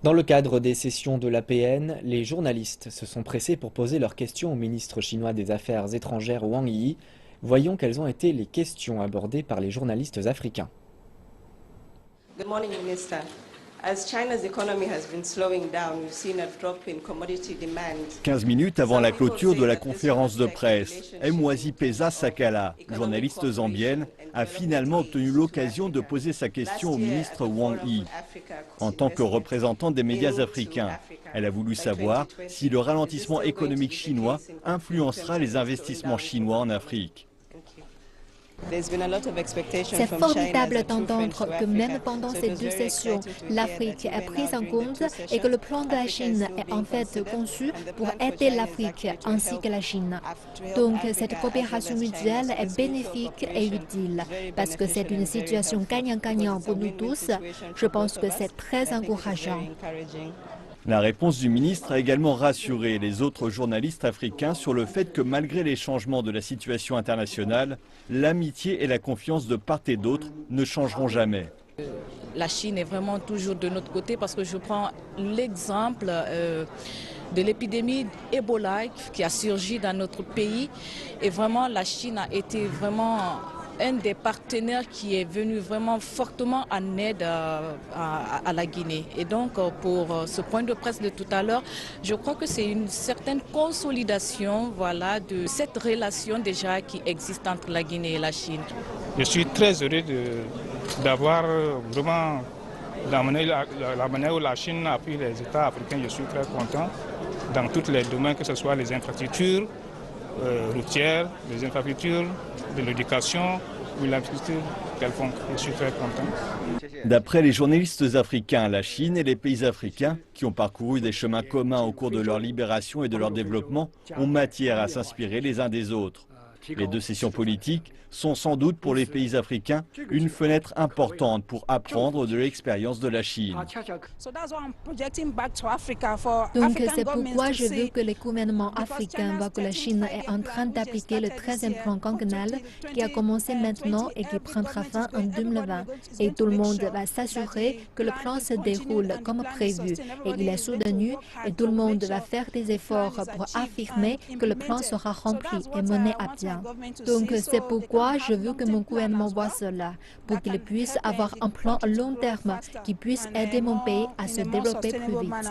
Dans le cadre des sessions de l'APN, les journalistes se sont pressés pour poser leurs questions au ministre chinois des Affaires étrangères Wang Yi. Voyons quelles ont été les questions abordées par les journalistes africains. Good morning, Minister. As China's economy has been slowing down, we've seen a drop in commodity demand. 15 minutes avant la clôture de la conférence de presse, Mwazipeza Sakala, journaliste zambienne, a finalement obtenu l'occasion de poser sa question au ministre Wang Yi. En tant que représentante des médias africains, elle a voulu savoir si le ralentissement économique chinois influencera les investissements chinois en Afrique. C'est formidable d'entendre que même pendant ces deux sessions, l'Afrique est prise en compte et que le plan de la Chine est en fait conçu pour aider l'Afrique ainsi que la Chine. Donc cette coopération mutuelle est bénéfique et utile parce que c'est une situation gagnant-gagnant pour nous tous. Je pense que c'est très encourageant. La réponse du ministre a également rassuré les autres journalistes africains sur le fait que malgré les changements de la situation internationale, l'amitié et la confiance de part et d'autre ne changeront jamais. La Chine est vraiment toujours de notre côté parce que je prends l'exemple de l'épidémie Ebola qui a surgi dans notre pays et vraiment la Chine a été vraiment un des partenaires qui est venu vraiment fortement en aide à la Guinée. Et donc, pour ce point de presse de tout à l'heure, je crois que c'est une certaine consolidation voilà, de cette relation déjà qui existe entre la Guinée et la Chine. Je suis très heureux d'avoir vraiment la manière où la Chine appuie les États africains. Je suis très content dans tous les domaines, que ce soit les infrastructures, routières, les infrastructures de l'éducation ou l'infrastructure quelconque. Je suis très content. D'après les journalistes africains, la Chine et les pays africains, qui ont parcouru des chemins communs au cours de leur libération et de leur développement, ont matière à s'inspirer les uns des autres. Les deux sessions politiques sont sans doute pour les pays africains une fenêtre importante pour apprendre de l'expérience de la Chine. Donc c'est pourquoi je veux que les gouvernements africains voient que la Chine est en train d'appliquer le 13e plan quinquennal qui a commencé maintenant et qui prendra fin en 2020. Et tout le monde va s'assurer que le plan se déroule comme prévu et il est soutenu et tout le monde va faire des efforts pour affirmer que le plan sera rempli et mené à bien. Donc c'est pourquoi je veux que mon gouvernement voit cela, pour qu'il puisse avoir un plan à long terme qui puisse aider mon pays à se développer plus vite.